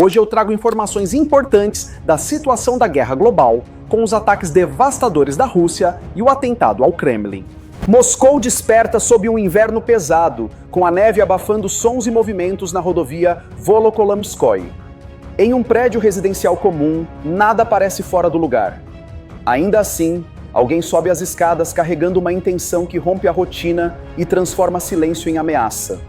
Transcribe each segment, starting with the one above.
Hoje eu trago informações importantes da situação da guerra global, com os ataques devastadores da Rússia e o atentado ao Kremlin. Moscou desperta sob um inverno pesado, com a neve abafando sons e movimentos na rodovia Volokolamskoye. Em um prédio residencial comum, nada parece fora do lugar. Ainda assim, alguém sobe as escadas carregando uma intenção que rompe a rotina e transforma silêncio em ameaça.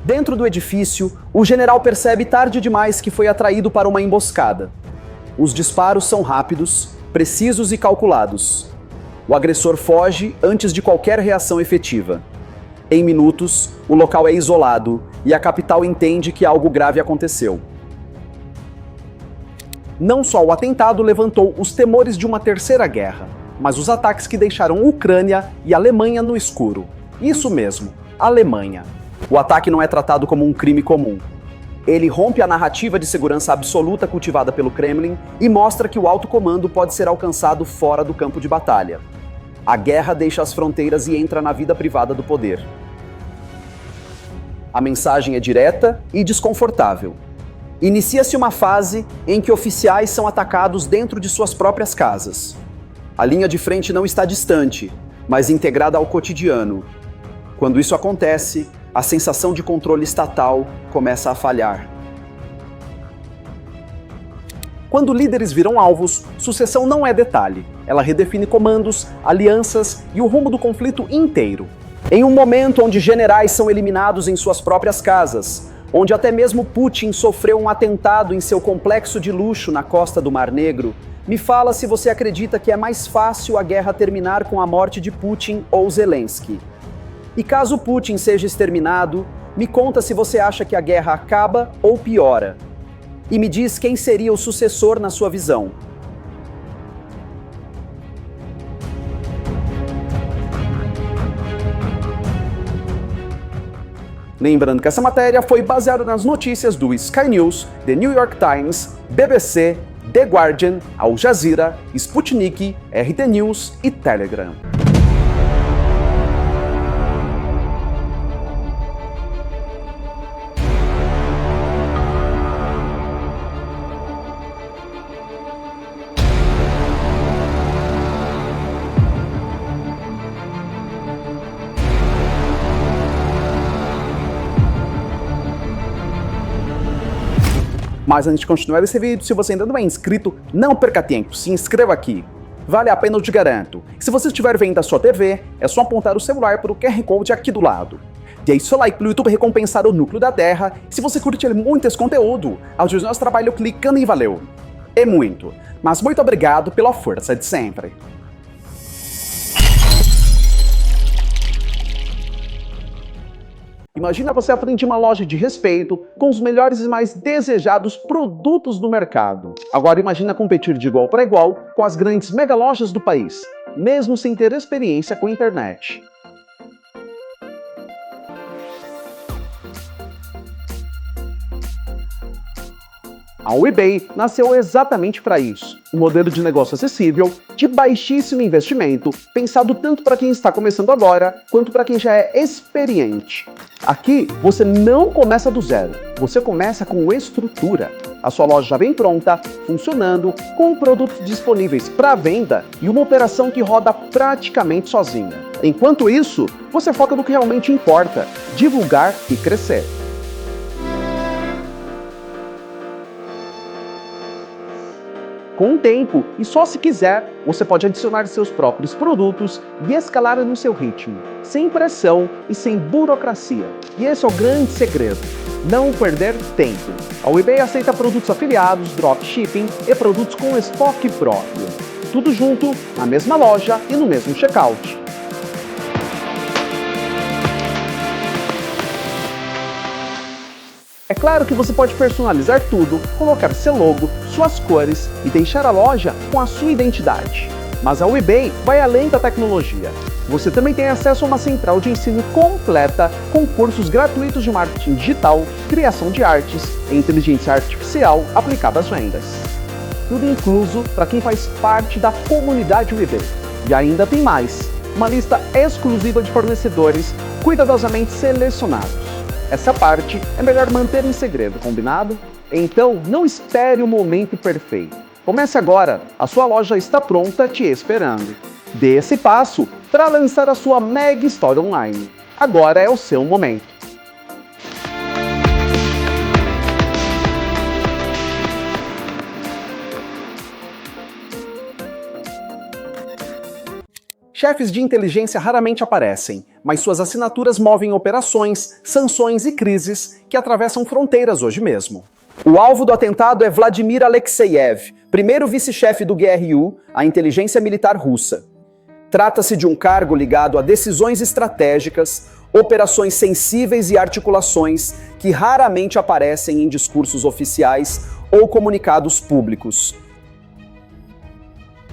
Dentro do edifício, o general percebe tarde demais que foi atraído para uma emboscada. Os disparos são rápidos, precisos e calculados. O agressor foge antes de qualquer reação efetiva. Em minutos, o local é isolado e a capital entende que algo grave aconteceu. Não só o atentado levantou os temores de uma terceira guerra, mas os ataques que deixaram Ucrânia e Alemanha no escuro. Isso mesmo, Alemanha. O ataque não é tratado como um crime comum. Ele rompe a narrativa de segurança absoluta cultivada pelo Kremlin e mostra que o alto comando pode ser alcançado fora do campo de batalha. A guerra deixa as fronteiras e entra na vida privada do poder. A mensagem é direta e desconfortável. Inicia-se uma fase em que oficiais são atacados dentro de suas próprias casas. A linha de frente não está distante, mas integrada ao cotidiano. Quando isso acontece, a sensação de controle estatal começa a falhar. Quando líderes viram alvos, sucessão não é detalhe. Ela redefine comandos, alianças e o rumo do conflito inteiro. Em um momento onde generais são eliminados em suas próprias casas, onde até mesmo Putin sofreu um atentado em seu complexo de luxo na costa do Mar Negro, me fala se você acredita que é mais fácil a guerra terminar com a morte de Putin ou Zelensky. E caso Putin seja exterminado, me conta se você acha que a guerra acaba ou piora. E me diz quem seria o sucessor na sua visão. Lembrando que essa matéria foi baseada nas notícias do Sky News, The New York Times, BBC, The Guardian, Al Jazeera, Sputnik, RT News e Telegram. Mas antes de continuar esse vídeo, se você ainda não é inscrito, não perca tempo, se inscreva aqui. Vale a pena, eu te garanto. Se você estiver vendo a sua TV, é só apontar o celular para o QR Code aqui do lado. Dê seu like para o YouTube recompensar o núcleo da Terra. Se você curte muito esse conteúdo, ajude nosso trabalho clicando em valeu. É muito, mas muito obrigado pela força de sempre. Imagina você à frente de uma loja de respeito, com os melhores e mais desejados produtos do mercado. Agora imagina competir de igual para igual com as grandes mega lojas do país, mesmo sem ter experiência com a internet. A eBay nasceu exatamente para isso. Um modelo de negócio acessível, de baixíssimo investimento, pensado tanto para quem está começando agora, quanto para quem já é experiente. Aqui, você não começa do zero, você começa com estrutura. A sua loja já vem pronta, funcionando, com produtos disponíveis para venda e uma operação que roda praticamente sozinha. Enquanto isso, você foca no que realmente importa, divulgar e crescer. Com o tempo, e só se quiser, você pode adicionar seus próprios produtos e escalar no seu ritmo, sem pressão e sem burocracia. E esse é o grande segredo, não perder tempo. A eBay aceita produtos afiliados, dropshipping e produtos com estoque próprio. Tudo junto, na mesma loja e no mesmo checkout. É claro que você pode personalizar tudo, colocar seu logo, suas cores e deixar a loja com a sua identidade. Mas a eBay vai além da tecnologia. Você também tem acesso a uma central de ensino completa com cursos gratuitos de marketing digital, criação de artes e inteligência artificial aplicada às vendas. Tudo incluso para quem faz parte da comunidade eBay. E ainda tem mais, uma lista exclusiva de fornecedores cuidadosamente selecionados. Essa parte é melhor manter em segredo, combinado? Então, não espere o momento perfeito. Comece agora, a sua loja está pronta te esperando. Dê esse passo para lançar a sua mega história online. Agora é o seu momento. Chefes de inteligência raramente aparecem, mas suas assinaturas movem operações, sanções e crises que atravessam fronteiras hoje mesmo. O alvo do atentado é Vladimir Alexeyev, primeiro vice-chefe do GRU, a inteligência militar russa. Trata-se de um cargo ligado a decisões estratégicas, operações sensíveis e articulações que raramente aparecem em discursos oficiais ou comunicados públicos.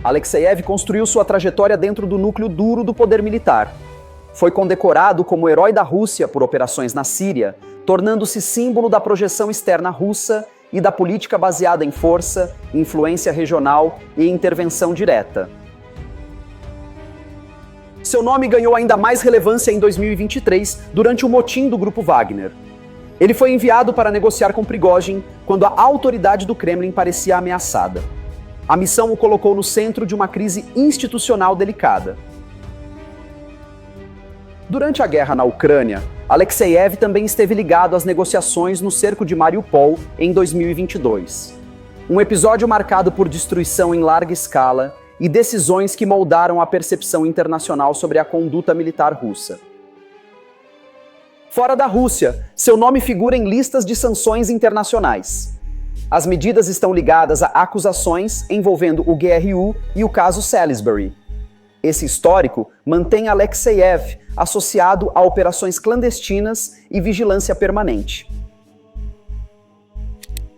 Alexeyev construiu sua trajetória dentro do núcleo duro do poder militar. Foi condecorado como herói da Rússia por operações na Síria, tornando-se símbolo da projeção externa russa e da política baseada em força, influência regional e intervenção direta. Seu nome ganhou ainda mais relevância em 2023, durante o motim do grupo Wagner. Ele foi enviado para negociar com Prigozhin quando a autoridade do Kremlin parecia ameaçada. A missão o colocou no centro de uma crise institucional delicada. Durante a guerra na Ucrânia, Alexeyev também esteve ligado às negociações no cerco de Mariupol em 2022. Um episódio marcado por destruição em larga escala e decisões que moldaram a percepção internacional sobre a conduta militar russa. Fora da Rússia, seu nome figura em listas de sanções internacionais. As medidas estão ligadas a acusações envolvendo o GRU e o caso Salisbury. Esse histórico mantém Alexeyev associado a operações clandestinas e vigilância permanente.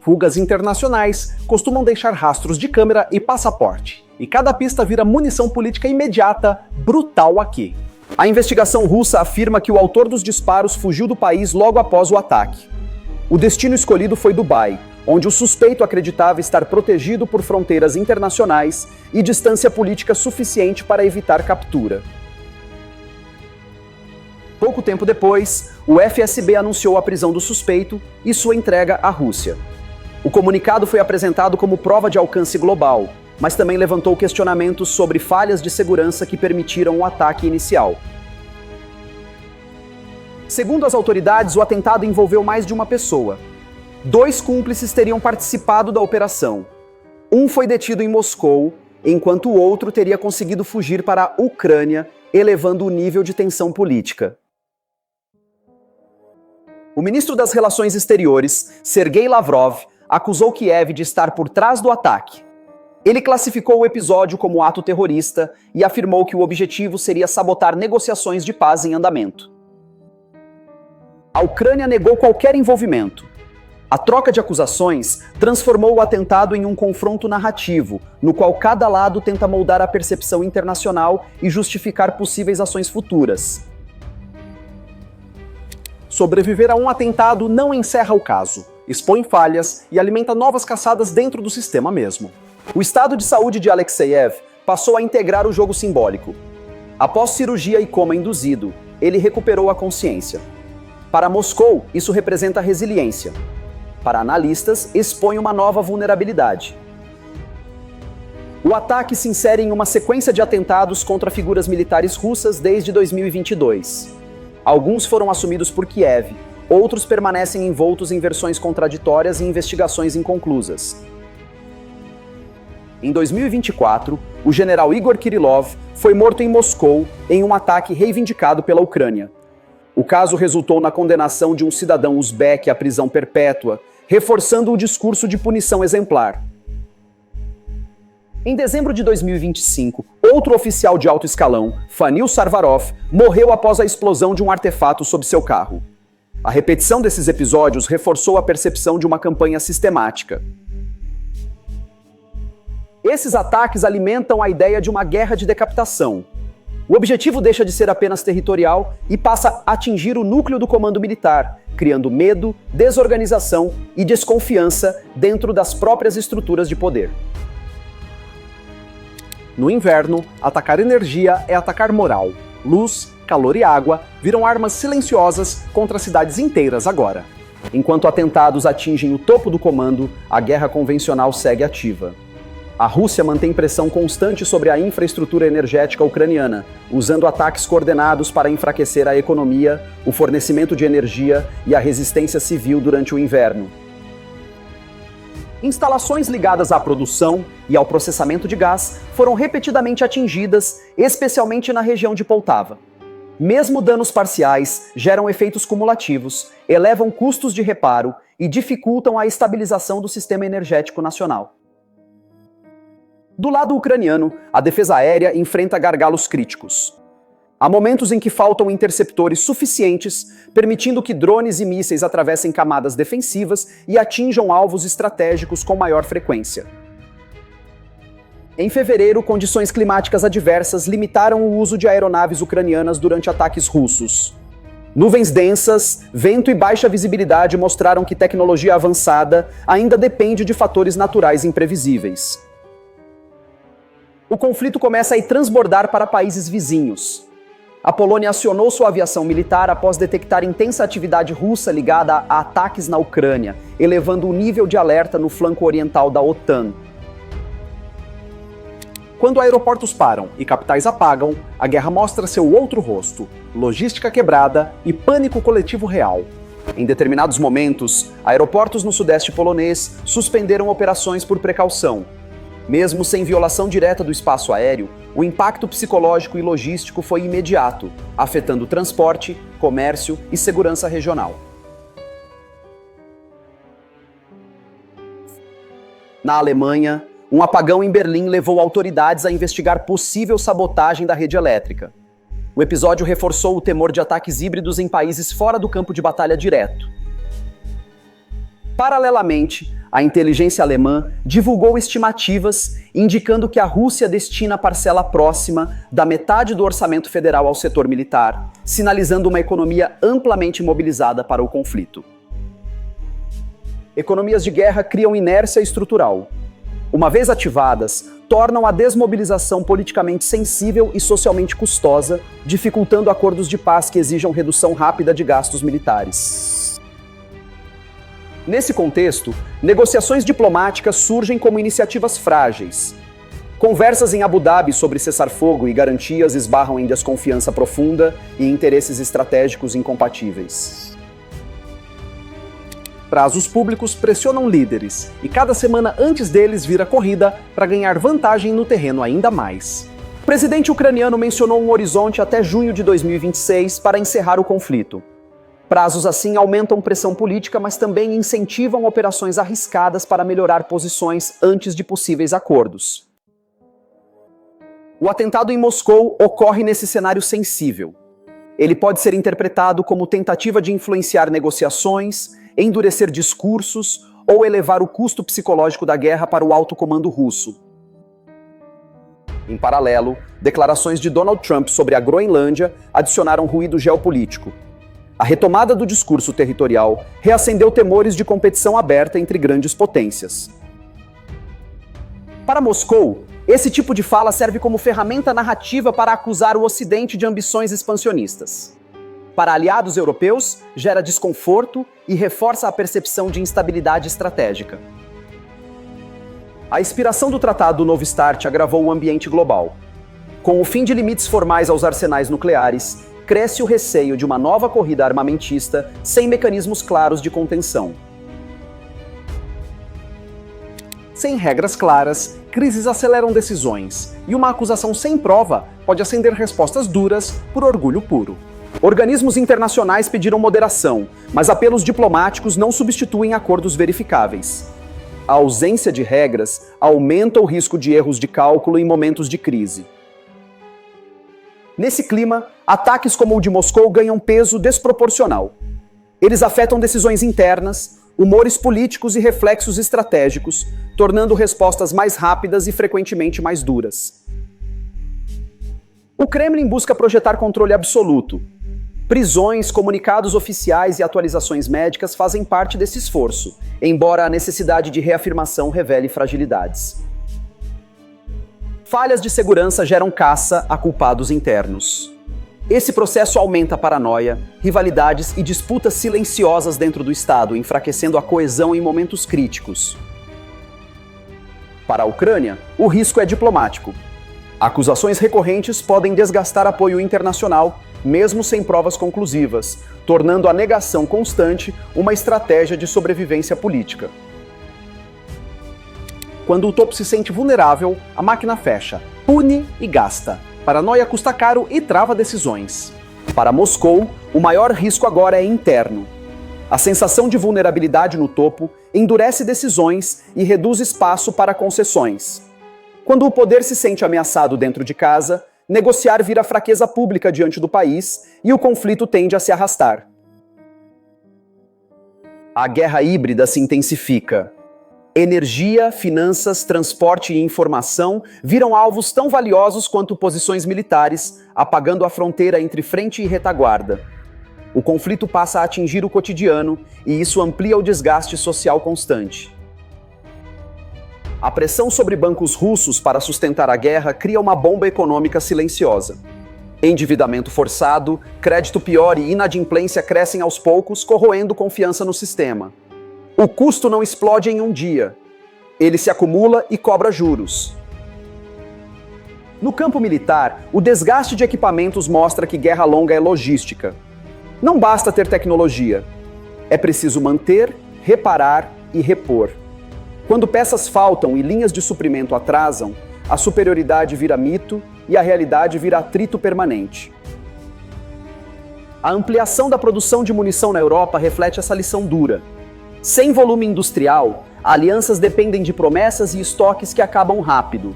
Fugas internacionais costumam deixar rastros de câmera e passaporte, e cada pista vira munição política imediata, brutal aqui. A investigação russa afirma que o autor dos disparos fugiu do país logo após o ataque. O destino escolhido foi Dubai, onde o suspeito acreditava estar protegido por fronteiras internacionais e distância política suficiente para evitar captura. Pouco tempo depois, o FSB anunciou a prisão do suspeito e sua entrega à Rússia. O comunicado foi apresentado como prova de alcance global, mas também levantou questionamentos sobre falhas de segurança que permitiram o ataque inicial. Segundo as autoridades, o atentado envolveu mais de uma pessoa. 2 cúmplices teriam participado da operação. Um foi detido em Moscou, enquanto o outro teria conseguido fugir para a Ucrânia, elevando o nível de tensão política. O ministro das Relações Exteriores, Sergei Lavrov, acusou Kiev de estar por trás do ataque. Ele classificou o episódio como ato terrorista e afirmou que o objetivo seria sabotar negociações de paz em andamento. A Ucrânia negou qualquer envolvimento. A troca de acusações transformou o atentado em um confronto narrativo, no qual cada lado tenta moldar a percepção internacional e justificar possíveis ações futuras. Sobreviver a um atentado não encerra o caso, expõe falhas e alimenta novas caçadas dentro do sistema mesmo. O estado de saúde de Alexeyev passou a integrar o jogo simbólico. Após cirurgia e coma induzido, ele recuperou a consciência. Para Moscou, isso representa resiliência. Para analistas, expõe uma nova vulnerabilidade. O ataque se insere em uma sequência de atentados contra figuras militares russas desde 2022. Alguns foram assumidos por Kiev, outros permanecem envoltos em versões contraditórias e investigações inconclusas. Em 2024, o general Igor Kirillov foi morto em Moscou em um ataque reivindicado pela Ucrânia. O caso resultou na condenação de um cidadão uzbek à prisão perpétua, reforçando o discurso de punição exemplar. Em dezembro de 2025, outro oficial de alto escalão, Fanil Sarvarov, morreu após a explosão de um artefato sob seu carro. A repetição desses episódios reforçou a percepção de uma campanha sistemática. Esses ataques alimentam a ideia de uma guerra de decapitação. O objetivo deixa de ser apenas territorial e passa a atingir o núcleo do comando militar, criando medo, desorganização e desconfiança dentro das próprias estruturas de poder. No inverno, atacar energia é atacar moral, luz, calor e água viram armas silenciosas contra cidades inteiras agora. Enquanto atentados atingem o topo do comando, a guerra convencional segue ativa. A Rússia mantém pressão constante sobre a infraestrutura energética ucraniana, usando ataques coordenados para enfraquecer a economia, o fornecimento de energia e a resistência civil durante o inverno. Instalações ligadas à produção e ao processamento de gás foram repetidamente atingidas, especialmente na região de Poltava. Mesmo danos parciais geram efeitos cumulativos, elevam custos de reparo e dificultam a estabilização do sistema energético nacional. Do lado ucraniano, a defesa aérea enfrenta gargalos críticos. Há momentos em que faltam interceptores suficientes, permitindo que drones e mísseis atravessem camadas defensivas e atinjam alvos estratégicos com maior frequência. Em fevereiro, condições climáticas adversas limitaram o uso de aeronaves ucranianas durante ataques russos. Nuvens densas, vento e baixa visibilidade mostraram que tecnologia avançada ainda depende de fatores naturais imprevisíveis. O conflito começa a transbordar para países vizinhos. A Polônia acionou sua aviação militar após detectar intensa atividade russa ligada a ataques na Ucrânia, elevando o nível de alerta no flanco oriental da OTAN. Quando aeroportos param e capitais apagam, a guerra mostra seu outro rosto: logística quebrada e pânico coletivo real. Em determinados momentos, aeroportos no sudeste polonês suspenderam operações por precaução. Mesmo sem violação direta do espaço aéreo, o impacto psicológico e logístico foi imediato, afetando transporte, comércio e segurança regional. Na Alemanha, um apagão em Berlim levou autoridades a investigar possível sabotagem da rede elétrica. O episódio reforçou o temor de ataques híbridos em países fora do campo de batalha direto. Paralelamente, a inteligência alemã divulgou estimativas indicando que a Rússia destina a parcela próxima da metade do orçamento federal ao setor militar, sinalizando uma economia amplamente mobilizada para o conflito. Economias de guerra criam inércia estrutural. Uma vez ativadas, tornam a desmobilização politicamente sensível e socialmente custosa, dificultando acordos de paz que exijam redução rápida de gastos militares. Nesse contexto, negociações diplomáticas surgem como iniciativas frágeis. Conversas em Abu Dhabi sobre cessar-fogo e garantias esbarram em desconfiança profunda e interesses estratégicos incompatíveis. Prazos públicos pressionam líderes, e cada semana antes deles vira corrida para ganhar vantagem no terreno ainda mais. O presidente ucraniano mencionou um horizonte até junho de 2026 para encerrar o conflito. Prazos assim aumentam pressão política, mas também incentivam operações arriscadas para melhorar posições antes de possíveis acordos. O atentado em Moscou ocorre nesse cenário sensível. Ele pode ser interpretado como tentativa de influenciar negociações, endurecer discursos ou elevar o custo psicológico da guerra para o alto comando russo. Em paralelo, declarações de Donald Trump sobre a Groenlândia adicionaram ruído geopolítico. A retomada do discurso territorial reacendeu temores de competição aberta entre grandes potências. Para Moscou, esse tipo de fala serve como ferramenta narrativa para acusar o Ocidente de ambições expansionistas. Para aliados europeus, gera desconforto e reforça a percepção de instabilidade estratégica. A expiração do Tratado Novo START agravou o ambiente global. Com o fim de limites formais aos arsenais nucleares, cresce o receio de uma nova corrida armamentista sem mecanismos claros de contenção. Sem regras claras, crises aceleram decisões, e uma acusação sem prova pode acender respostas duras por orgulho puro. Organismos internacionais pediram moderação, mas apelos diplomáticos não substituem acordos verificáveis. A ausência de regras aumenta o risco de erros de cálculo em momentos de crise. Nesse clima, ataques como o de Moscou ganham peso desproporcional. Eles afetam decisões internas, humores políticos e reflexos estratégicos, tornando respostas mais rápidas e frequentemente mais duras. O Kremlin busca projetar controle absoluto. Prisões, comunicados oficiais e atualizações médicas fazem parte desse esforço, embora a necessidade de reafirmação revele fragilidades. Falhas de segurança geram caça a culpados internos. Esse processo aumenta a paranoia, rivalidades e disputas silenciosas dentro do Estado, enfraquecendo a coesão em momentos críticos. Para a Ucrânia, o risco é diplomático. Acusações recorrentes podem desgastar apoio internacional, mesmo sem provas conclusivas, tornando a negação constante uma estratégia de sobrevivência política. Quando o topo se sente vulnerável, a máquina fecha, pune e gasta. Paranoia custa caro e trava decisões. Para Moscou, o maior risco agora é interno. A sensação de vulnerabilidade no topo endurece decisões e reduz espaço para concessões. Quando o poder se sente ameaçado dentro de casa, negociar vira fraqueza pública diante do país e o conflito tende a se arrastar. A guerra híbrida se intensifica. Energia, finanças, transporte e informação viram alvos tão valiosos quanto posições militares, apagando a fronteira entre frente e retaguarda. O conflito passa a atingir o cotidiano e isso amplia o desgaste social constante. A pressão sobre bancos russos para sustentar a guerra cria uma bomba econômica silenciosa. Endividamento forçado, crédito pior e inadimplência crescem aos poucos, corroendo confiança no sistema. O custo não explode em um dia. Ele se acumula e cobra juros. No campo militar, o desgaste de equipamentos mostra que guerra longa é logística. Não basta ter tecnologia. É preciso manter, reparar e repor. Quando peças faltam e linhas de suprimento atrasam, a superioridade vira mito e a realidade vira atrito permanente. A ampliação da produção de munição na Europa reflete essa lição dura. Sem volume industrial, alianças dependem de promessas e estoques que acabam rápido.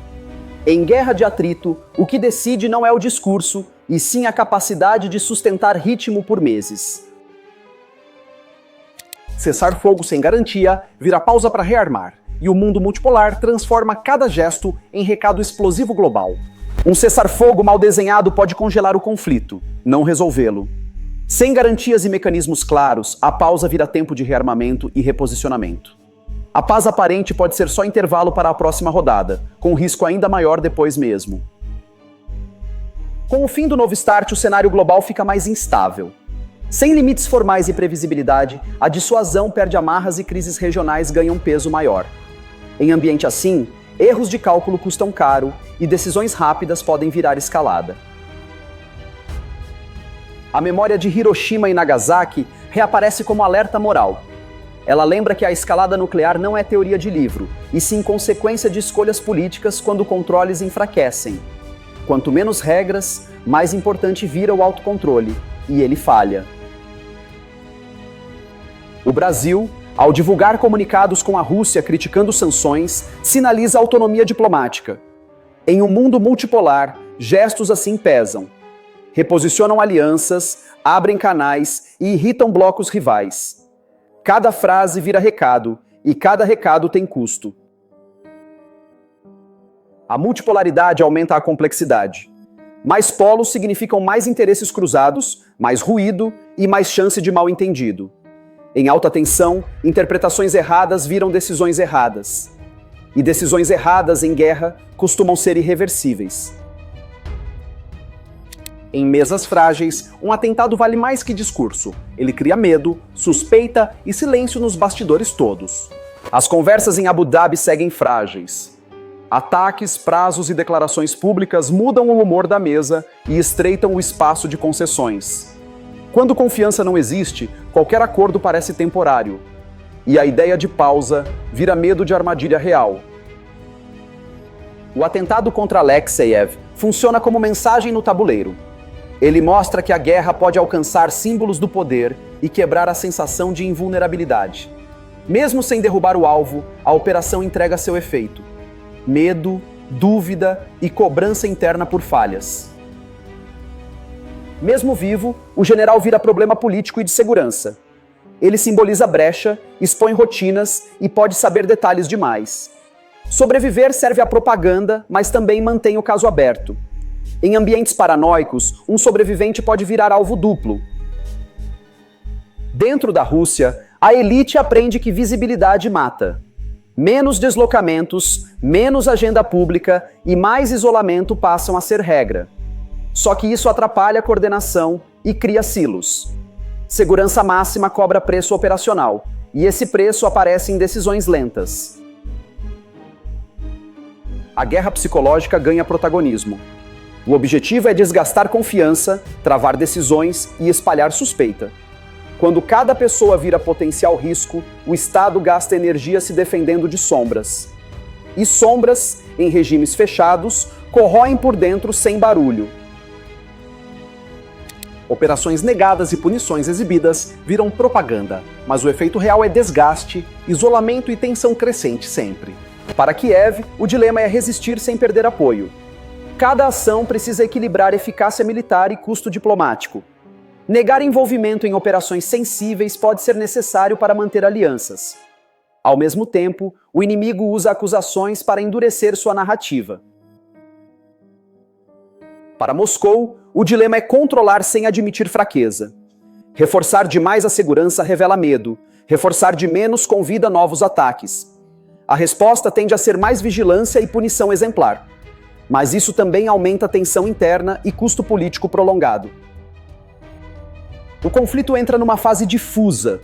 Em guerra de atrito, o que decide não é o discurso, e sim a capacidade de sustentar ritmo por meses. Cessar fogo sem garantia vira pausa para rearmar, e o mundo multipolar transforma cada gesto em recado explosivo global. Um cessar-fogo mal desenhado pode congelar o conflito, não resolvê-lo. Sem garantias e mecanismos claros, a pausa vira tempo de rearmamento e reposicionamento. A paz aparente pode ser só intervalo para a próxima rodada, com risco ainda maior depois mesmo. Com o fim do novo START, o cenário global fica mais instável. Sem limites formais e previsibilidade, a dissuasão perde amarras e crises regionais ganham peso maior. Em ambiente assim, erros de cálculo custam caro e decisões rápidas podem virar escalada. A memória de Hiroshima e Nagasaki reaparece como alerta moral. Ela lembra que a escalada nuclear não é teoria de livro, e sim consequência de escolhas políticas quando controles enfraquecem. Quanto menos regras, mais importante vira o autocontrole, e ele falha. O Brasil, ao divulgar comunicados com a Rússia criticando sanções, sinaliza autonomia diplomática. Em um mundo multipolar, gestos assim pesam. Reposicionam alianças, abrem canais e irritam blocos rivais. Cada frase vira recado, e cada recado tem custo. A multipolaridade aumenta a complexidade. Mais polos significam mais interesses cruzados, mais ruído e mais chance de mal-entendido. Em alta tensão, interpretações erradas viram decisões erradas. E decisões erradas em guerra costumam ser irreversíveis. Em mesas frágeis, um atentado vale mais que discurso. Ele cria medo, suspeita e silêncio nos bastidores todos. As conversas em Abu Dhabi seguem frágeis. Ataques, prazos e declarações públicas mudam o humor da mesa e estreitam o espaço de concessões. Quando confiança não existe, qualquer acordo parece temporário. E a ideia de pausa vira medo de armadilha real. O atentado contra Alexeyev funciona como mensagem no tabuleiro. Ele mostra que a guerra pode alcançar símbolos do poder e quebrar a sensação de invulnerabilidade. Mesmo sem derrubar o alvo, a operação entrega seu efeito: medo, dúvida e cobrança interna por falhas. Mesmo vivo, o general vira problema político e de segurança. Ele simboliza brecha, expõe rotinas e pode saber detalhes demais. Sobreviver serve à propaganda, mas também mantém o caso aberto. Em ambientes paranoicos, um sobrevivente pode virar alvo duplo. Dentro da Rússia, a elite aprende que visibilidade mata. Menos deslocamentos, menos agenda pública e mais isolamento passam a ser regra. Só que isso atrapalha a coordenação e cria silos. Segurança máxima cobra preço operacional, e esse preço aparece em decisões lentas. A guerra psicológica ganha protagonismo. O objetivo é desgastar confiança, travar decisões e espalhar suspeita. Quando cada pessoa vira potencial risco, o Estado gasta energia se defendendo de sombras. E sombras, em regimes fechados, corroem por dentro sem barulho. Operações negadas e punições exibidas viram propaganda, mas o efeito real é desgaste, isolamento e tensão crescente sempre. Para Kiev, o dilema é resistir sem perder apoio. Cada ação precisa equilibrar eficácia militar e custo diplomático. Negar envolvimento em operações sensíveis pode ser necessário para manter alianças. Ao mesmo tempo, o inimigo usa acusações para endurecer sua narrativa. Para Moscou, o dilema é controlar sem admitir fraqueza. Reforçar demais a segurança revela medo, reforçar de menos convida novos ataques. A resposta tende a ser mais vigilância e punição exemplar. Mas isso também aumenta a tensão interna e custo político prolongado. O conflito entra numa fase difusa.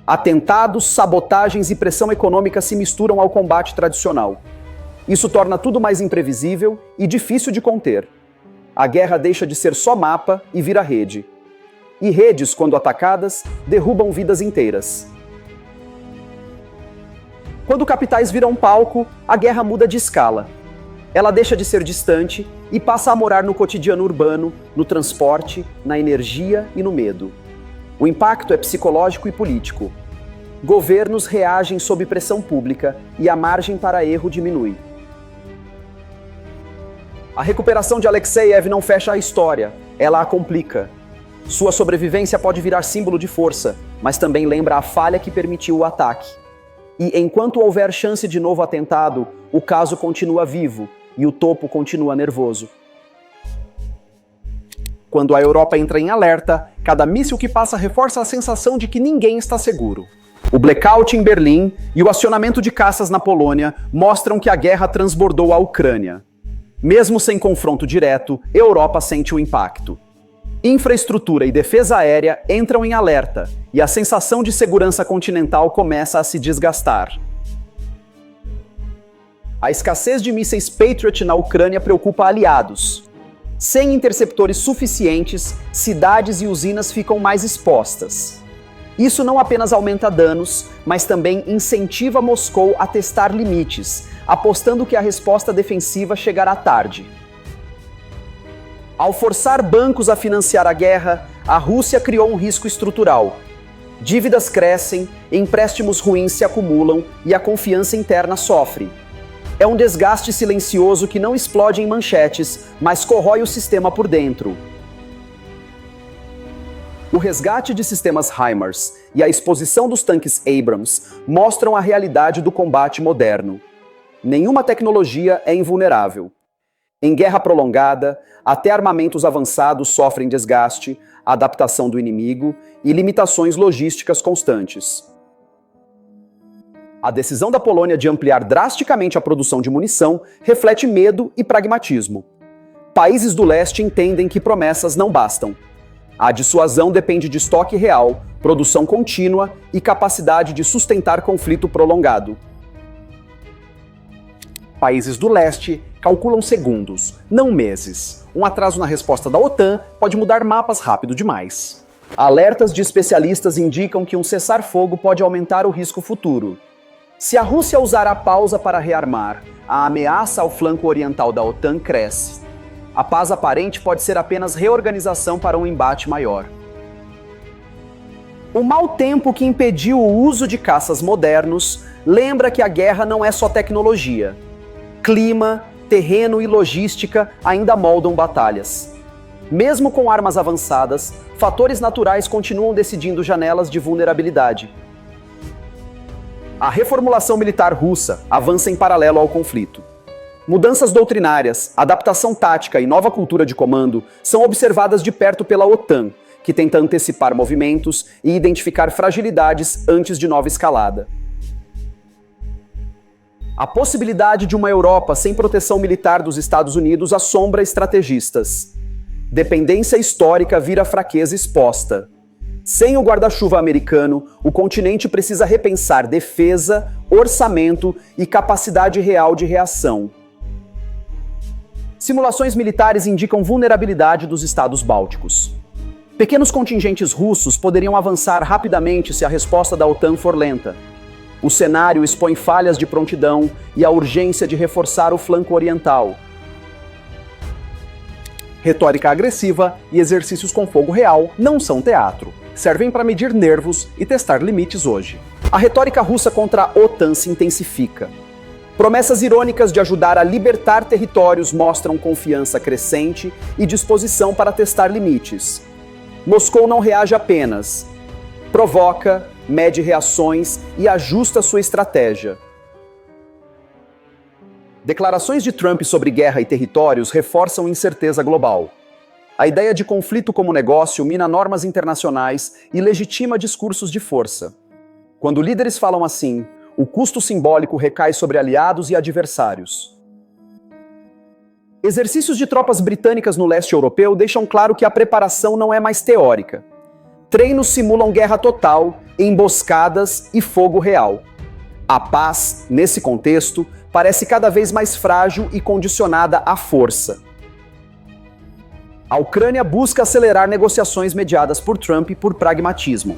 Atentados, sabotagens e pressão econômica se misturam ao combate tradicional. Isso torna tudo mais imprevisível e difícil de conter. A guerra deixa de ser só mapa e vira rede. E redes, quando atacadas, derrubam vidas inteiras. Quando capitais viram palco, a guerra muda de escala. Ela deixa de ser distante e passa a morar no cotidiano urbano, no transporte, na energia e no medo. O impacto é psicológico e político. Governos reagem sob pressão pública e a margem para erro diminui. A recuperação de Alexeyev não fecha a história, ela a complica. Sua sobrevivência pode virar símbolo de força, mas também lembra a falha que permitiu o ataque. E enquanto houver chance de novo atentado, o caso continua vivo e o topo continua nervoso. Quando a Europa entra em alerta, cada míssil que passa reforça a sensação de que ninguém está seguro. O blackout em Berlim e o acionamento de caças na Polônia mostram que a guerra transbordou a Ucrânia. Mesmo sem confronto direto, a Europa sente o impacto. Infraestrutura e defesa aérea entram em alerta e a sensação de segurança continental começa a se desgastar. A escassez de mísseis Patriot na Ucrânia preocupa aliados. Sem interceptores suficientes, cidades e usinas ficam mais expostas. Isso não apenas aumenta danos, mas também incentiva Moscou a testar limites, apostando que a resposta defensiva chegará tarde. Ao forçar bancos a financiar a guerra, a Rússia criou um risco estrutural. Dívidas crescem, empréstimos ruins se acumulam e a confiança interna sofre. É um desgaste silencioso que não explode em manchetes, mas corrói o sistema por dentro. O resgate de sistemas HIMARS e a exposição dos tanques Abrams mostram a realidade do combate moderno. Nenhuma tecnologia é invulnerável. Em guerra prolongada, até armamentos avançados sofrem desgaste, adaptação do inimigo e limitações logísticas constantes. A decisão da Polônia de ampliar drasticamente a produção de munição reflete medo e pragmatismo. Países do leste entendem que promessas não bastam. A dissuasão depende de estoque real, produção contínua e capacidade de sustentar conflito prolongado. Países do leste calculam segundos, não meses. Um atraso na resposta da OTAN pode mudar mapas rápido demais. Alertas de especialistas indicam que um cessar-fogo pode aumentar o risco futuro. Se a Rússia usar a pausa para rearmar, a ameaça ao flanco oriental da OTAN cresce. A paz aparente pode ser apenas reorganização para um embate maior. O mau tempo que impediu o uso de caças modernos lembra que a guerra não é só tecnologia. Clima, terreno e logística ainda moldam batalhas. Mesmo com armas avançadas, fatores naturais continuam decidindo janelas de vulnerabilidade. A reformulação militar russa avança em paralelo ao conflito. Mudanças doutrinárias, adaptação tática e nova cultura de comando são observadas de perto pela OTAN, que tenta antecipar movimentos e identificar fragilidades antes de nova escalada. A possibilidade de uma Europa sem proteção militar dos Estados Unidos assombra estrategistas. Dependência histórica vira fraqueza exposta. Sem o guarda-chuva americano, o continente precisa repensar defesa, orçamento e capacidade real de reação. Simulações militares indicam vulnerabilidade dos estados bálticos. Pequenos contingentes russos poderiam avançar rapidamente se a resposta da OTAN for lenta. O cenário expõe falhas de prontidão e a urgência de reforçar o flanco oriental. Retórica agressiva e exercícios com fogo real não são teatro. Servem para medir nervos e testar limites hoje. A retórica russa contra a OTAN se intensifica. Promessas irônicas de ajudar a libertar territórios mostram confiança crescente e disposição para testar limites. Moscou não reage apenas, provoca, mede reações e ajusta sua estratégia. Declarações de Trump sobre guerra e territórios reforçam incerteza global. A ideia de conflito como negócio mina normas internacionais e legitima discursos de força. Quando líderes falam assim, o custo simbólico recai sobre aliados e adversários. Exercícios de tropas britânicas no leste europeu deixam claro que a preparação não é mais teórica. Treinos simulam guerra total, emboscadas e fogo real. A paz, nesse contexto, parece cada vez mais frágil e condicionada à força. A Ucrânia busca acelerar negociações mediadas por Trump por pragmatismo.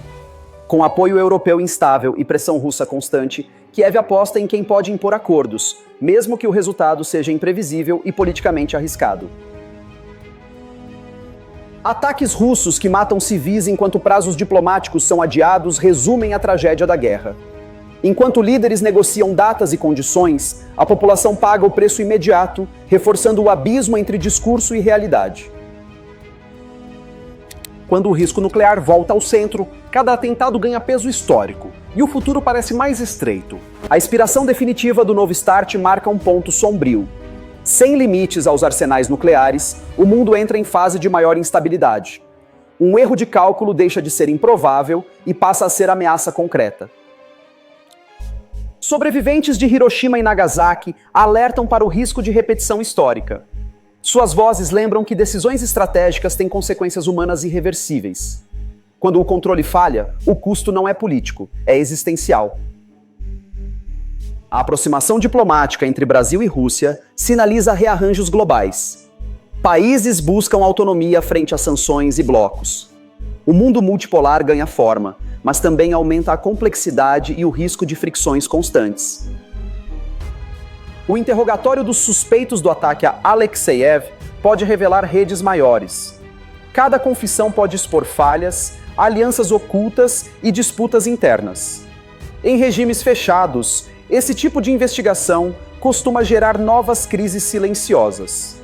Com apoio europeu instável e pressão russa constante, Kiev aposta em quem pode impor acordos, mesmo que o resultado seja imprevisível e politicamente arriscado. Ataques russos que matam civis enquanto prazos diplomáticos são adiados resumem a tragédia da guerra. Enquanto líderes negociam datas e condições, a população paga o preço imediato, reforçando o abismo entre discurso e realidade. Quando o risco nuclear volta ao centro, cada atentado ganha peso histórico, e o futuro parece mais estreito. A inspiração definitiva do novo START marca um ponto sombrio. Sem limites aos arsenais nucleares, o mundo entra em fase de maior instabilidade. Um erro de cálculo deixa de ser improvável e passa a ser ameaça concreta. Sobreviventes de Hiroshima e Nagasaki alertam para o risco de repetição histórica. Suas vozes lembram que decisões estratégicas têm consequências humanas irreversíveis. Quando o controle falha, o custo não é político, é existencial. A aproximação diplomática entre Brasil e Rússia sinaliza rearranjos globais. Países buscam autonomia frente a sanções e blocos. O mundo multipolar ganha forma, mas também aumenta a complexidade e o risco de fricções constantes. O interrogatório dos suspeitos do ataque a Alexeyev pode revelar redes maiores. Cada confissão pode expor falhas, alianças ocultas e disputas internas. Em regimes fechados, esse tipo de investigação costuma gerar novas crises silenciosas.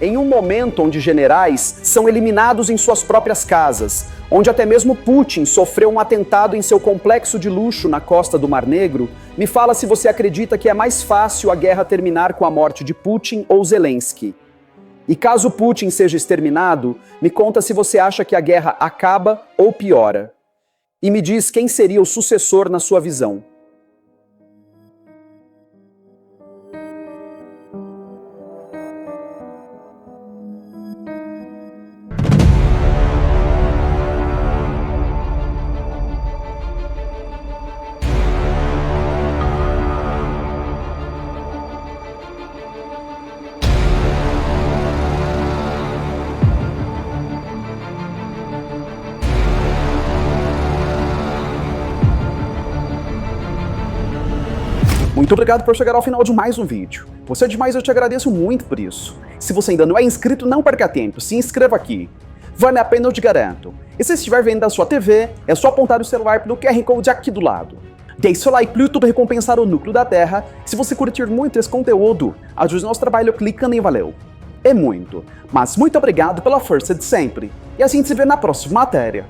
Em um momento onde generais são eliminados em suas próprias casas, onde até mesmo Putin sofreu um atentado em seu complexo de luxo na costa do Mar Negro, me fala se você acredita que é mais fácil a guerra terminar com a morte de Putin ou Zelensky. E caso Putin seja exterminado, me conta se você acha que a guerra acaba ou piora. E me diz quem seria o sucessor na sua visão. Muito obrigado por chegar ao final de mais um vídeo. Você é demais, eu te agradeço muito por isso. Se você ainda não é inscrito, não perca tempo, se inscreva aqui. Vale a pena, eu te garanto. E se estiver vendo da sua TV, é só apontar o celular pelo QR Code aqui do lado. Deixe seu like pro YouTube recompensar o núcleo da Terra. Se você curtir muito esse conteúdo, ajude nosso trabalho clicando em valeu. É muito, mas muito obrigado pela força de sempre. E a gente se vê na próxima matéria.